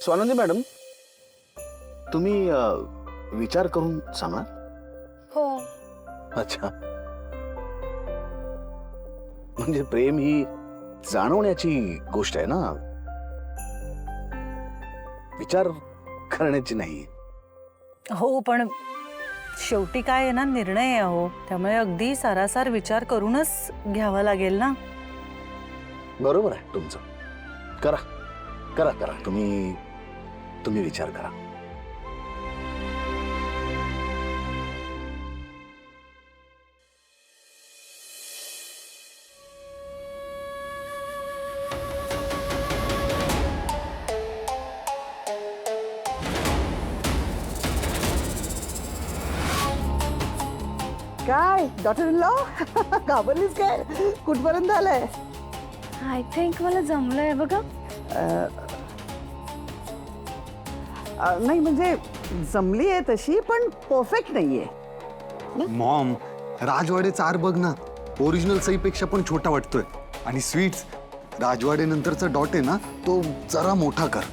Swanandi madam, तुम्ही विचार करून सांगणार? हो. अच्छा, म्हणजे प्रेम ही जाणवण्याची गोष्ट आहे ना, विचार करण्याची नाही. हो, पण शेवटी काय आहे ना, निर्णय आहे हो, त्यामुळे अगदी सारासार विचार करूनच घ्यावा लागेल ना. बरोबर आहे तुमचं. करा करा करा, तुम्ही विचार करा. काय डॉक्टर इन लॉ घाबरलीस काय? कुठपर्यंत आलंय? आय थिंक मला जमलंय बघा. नाही म्हणजे जमली आहे तशी, पण परफेक्ट नाहीये. मॉम, राजवाडे चार बघ ना, ओरिजिनल सईपेक्षा पण छोटा वाटतोय. आणि स्वीट्स, राजवाडे नंतरचा डॉट आहे ना, तो जरा मोठा कर.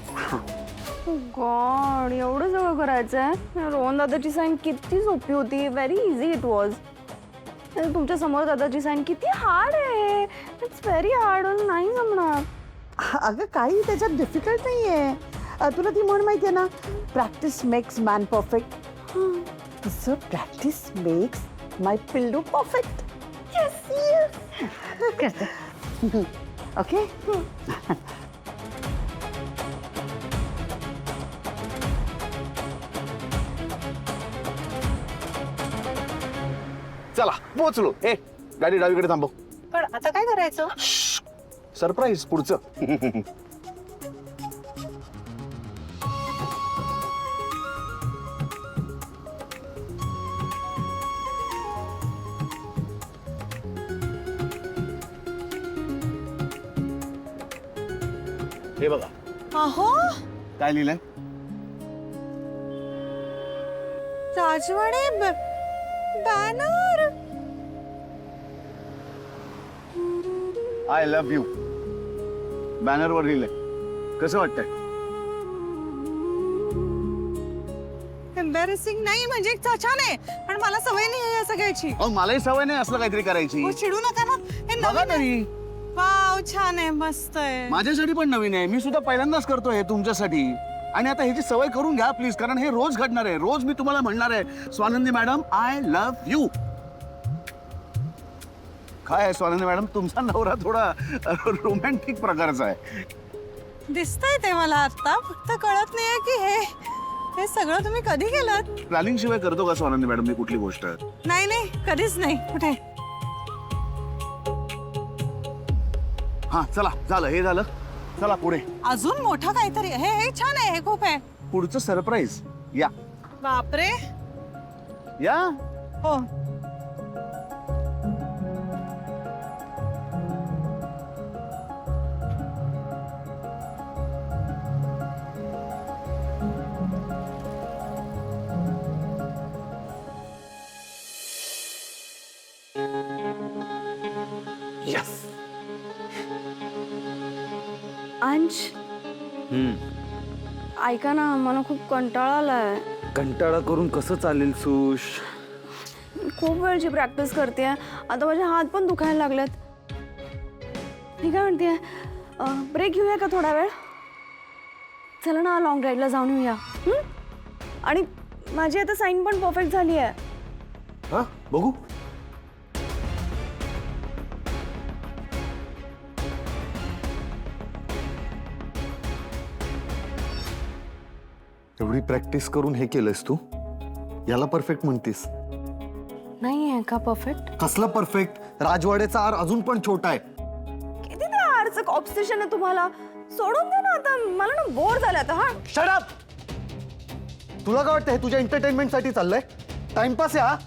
गॉड, एवढं सगळं करायचंय? रोहन दादाची साईन किती सोपी होती. Very easy it was. तुमच्या समोर दादाची साईन किती हार्ड आहे. It's very hard. नाही जमणार. अगं काही त्याच्यात डिफिकल्ट नाहीये. तुला ती म्हण माहितीये ना, प्रॅक्टिस मेक्स मॅन परफेक्ट. तसं प्रॅक्टिस मेक्स माय पिल्लू परफेक्ट. करते. ओके. चला पोहोचलो. गाडी डावीकडे थांबव. पण आता काय करायचं? सरप्राईज पुढचं. हे बघा अहो, काय लिहिलंय. राजवाडे बॅनर. आय लव्ह यू बॅनरवर लिहिलंय. कसं वाटतंय? एम्बॅरेसिंग नाही, म्हणजे छान आहे, पण मला सवय नाही आहे सगळ्याची. अहो मलाही सवय नाही असलं काहीतरी करायची. चिडू नका ना. हे बघा नवीन आहे. तरी वाव, छान आहे, मस्त आहे. माझ्यासाठी पण नवीन आहे. मी सुद्धा पहिल्यांदाच करतोय तुमच्यासाठी. आणि आता ह्याची सवय करून घ्या प्लीज, कारण हे रोज घडणार आहे. रोज मी तुम्हाला म्हणणार आहे, Swanandi madam I love you. काय आहे स्वानंदी मॅडम, तुमचा नवरा थोडा रोमॅन्टिक प्रकारचा आहे. दिसतंय ते मला आता, फक्त कळत नाहीये की हे सगळं तुम्ही कधी केलं. प्लॅनिंग शिवाय करतो का स्वानंदी मॅडम मी कुठली गोष्ट? नाही नाही, कधीच नाही. कुठे? हा चला, झालं हे झालं. चला पुढे. अजून मोठं काहीतरी. हे छान आहे, हे खूप आहे. पुढचं सरप्राईज. या बापरे. या. हो. यस. अंश, ऐका ना, मला खूप कंटाळा आलाय. कंटाळा करून कसं चालेल सुश? खूप वेळची प्रॅक्टिस करते. आता माझे हात पण दुखायला लागलेत. मी काय म्हणते, ब्रेक घेऊया का थोडा वेळ? चला ना, लॉंग ड्राईव्हला जाऊन येऊया. आणि माझी आता साईन पण परफेक्ट झाली आहे. हा बघू. एवढी प्रॅक्टिस करून हे केलंस तू? याला परफेक्ट म्हणतीस? नाही आहे का परफेक्ट? कसलं परफेक्ट? राजवाड्याचा आर अजून पण छोटा आहे. किती ते आरचं ऑब्सेशन आहे तुम्हाला? सोडून दे ना आता, मला ना बोर झालं आता. हा, शट अप. तुला काय वाटतं हे तुझ्या एंटरटेनमेंटसाठी चाललंय? टाइमपास आहे हा.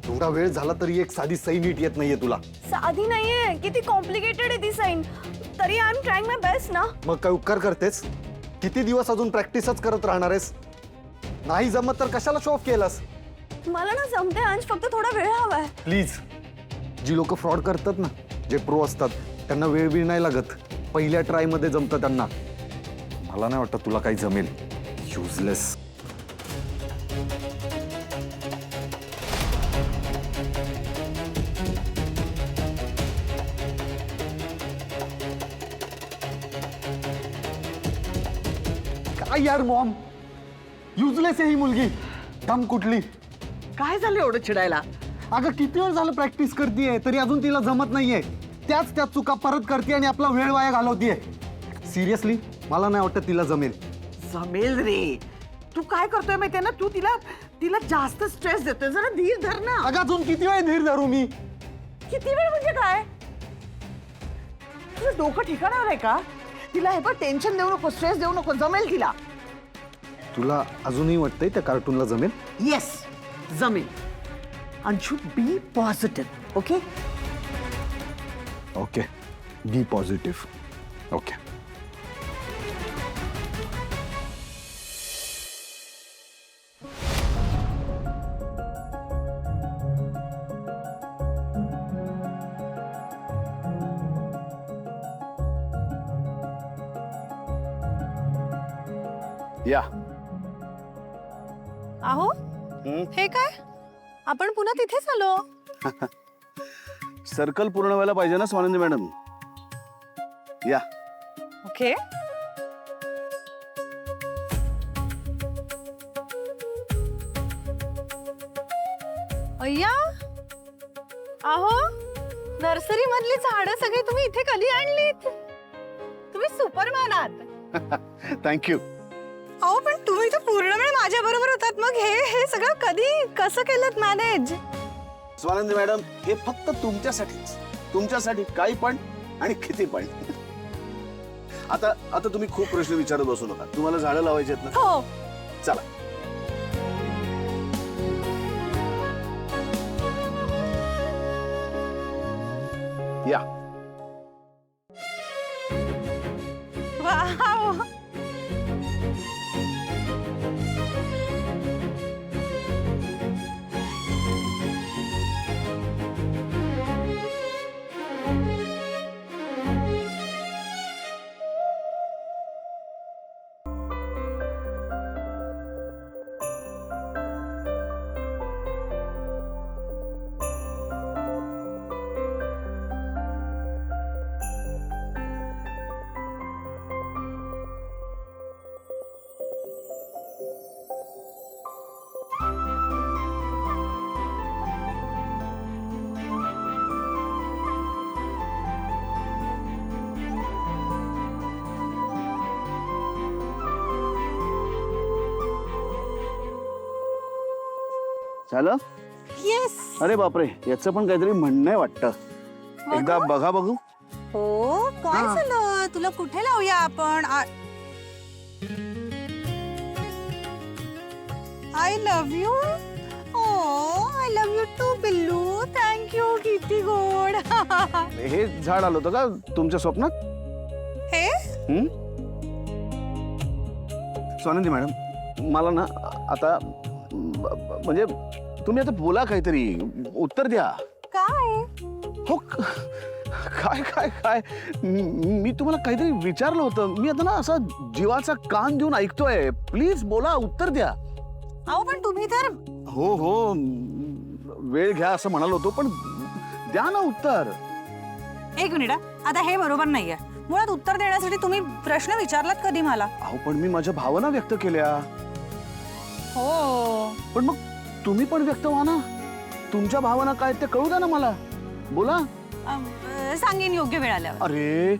एवढा वेळ झाला तरी एक साधी सही नीट येत नाहीये तुला. साधी नाहीये, किती कॉम्प्लिकेटेड आहे ती साईन. तरी I am trying my best ना. मग काय उपकार करतेस? किती दिवस अजून प्रॅक्टिसच करत राहणार आहेस? नाही जमत तर कशाला शो ऑफ केलास? मला ना जमते अंश, फक्त थोडा वेळ हवाय. प्लीज. जी लोक फ्रॉड करतात ना, जे प्रो असतात, त्यांना वेळ नाही लागत. पहिल्या ट्राय मध्ये जमतं त्यांना. मला नाही वाटत तुला काही जमेल. युजलेस. काय यार मॉम, युजलेस आहे ही मुलगी. दम कुठली. काय झालं एवढं चिडायला? अगं किती वेळ झालं प्रॅक्टिस करतेय तरी अजून तिला जमत नाहीये. त्याच चुका परत करते आणि आपला वेळ वाया घालवतीये. सिरियसली मला नाही वाटत तिला जमेल. जमेल रे. तू काय करतोय माहितीये ना, तू तिला जास्त स्ट्रेस देतोय. जरा धीर धर ना. अगं अजून किती वेळ धीर धरू मी. किती वेळ म्हणजे काय? तुझं डोकं ठिकाणावर आहे का? तिला हे पण टेन्शन देऊ नको, स्ट्रेस देऊ नको. जमेल तिला. तुला अजूनही वाटतंय त्या कार्टूनला जमेल? येस, जमेल. अंशू, बी पॉझिटिव्ह. ओके. ओके, बी पॉझिटिव्ह. ओके. या. अहो हे काय, आपण पुन्हा तिथेच आलो. सर्कल पूर्ण व्हायला पाहिजे ना स्वानंदी मॅडम. या. ओके. अय्या, अहो नर्सरी मधली झाडं सगळी तुम्ही इथे कधी आणलीत? तुम्ही सुपरमॅन आहात. थँक्यू. अहो पण तुम्ही तर पूर्ण वेळ माझ्या बरोबर होतात. मग हे सगळं कधी कसं केलं मॅनेज? स्वानंदी मॅडम, हे फक्त तुमच्यासाठीच. तुमच्यासाठी काही पण आणि किती पण. आता तुम्ही खूप प्रश्न विचारत बसू नका. तुम्हाला झाडं लावायची आहेत ना? हो. चला. या. वाव. झालं? येस. अरे बापरे, याचं पण काहीतरी म्हणणं आहे वाटतं. एकदा बघा बघू. हो, काय झालं? तुला कुठे लावूया आपण? I love you. I love you too पिल्लू. थँक्यू. किती गोड. हे झाड आलं होतं का तुमच्या स्वप्नात? हे स्वानंदी मॅडम, मला ना आता म्हणजे तुम्ही आता बोला काहीतरी, उत्तर द्या. काय? हो काय काय काय मी तुम्हाला काहीतरी विचारलं होतं. मी आता ना असा जीवाचा कान देऊन ऐकतोय. प्लीज बोला, उत्तर द्या. अहो पण तुम्ही तर. हो हो, वेळ घ्या असं म्हणालो होतो, पण द्या ना उत्तर. एक मिनिट. आता हे बरोबर नाहीये. मुळात उत्तर देण्यासाठी तुम्ही प्रश्न विचारलात कधी मला? अहो पण मी माझ्या भावना व्यक्त केल्या. हो. पण मग तुम्ही पण व्यक्त व्हा ना. तुमच्या भावना काय ते कळू द्या ना मला. बोला. सांगेन योग्य वेळ आल्यावर. अरे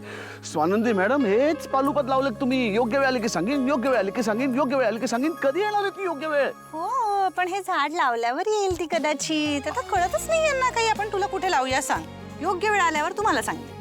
स्वानंदी मॅडम, हेच पालुपद लावले तुम्ही. योग्य वेळ आली की सांगेन, योग्य वेळ आली की सांगेन, योग्य वेळ आली की सांगेन. कधी येणार आहे ती योग्य वेळ? हो, पण हे झाड लावल्यावर येईल ती कदाचित. आता कळतच नाही यांना काही. आपण तुला कुठे लावूया सांग. योग्य वेळ आल्यावर तुम्हाला सांगेन.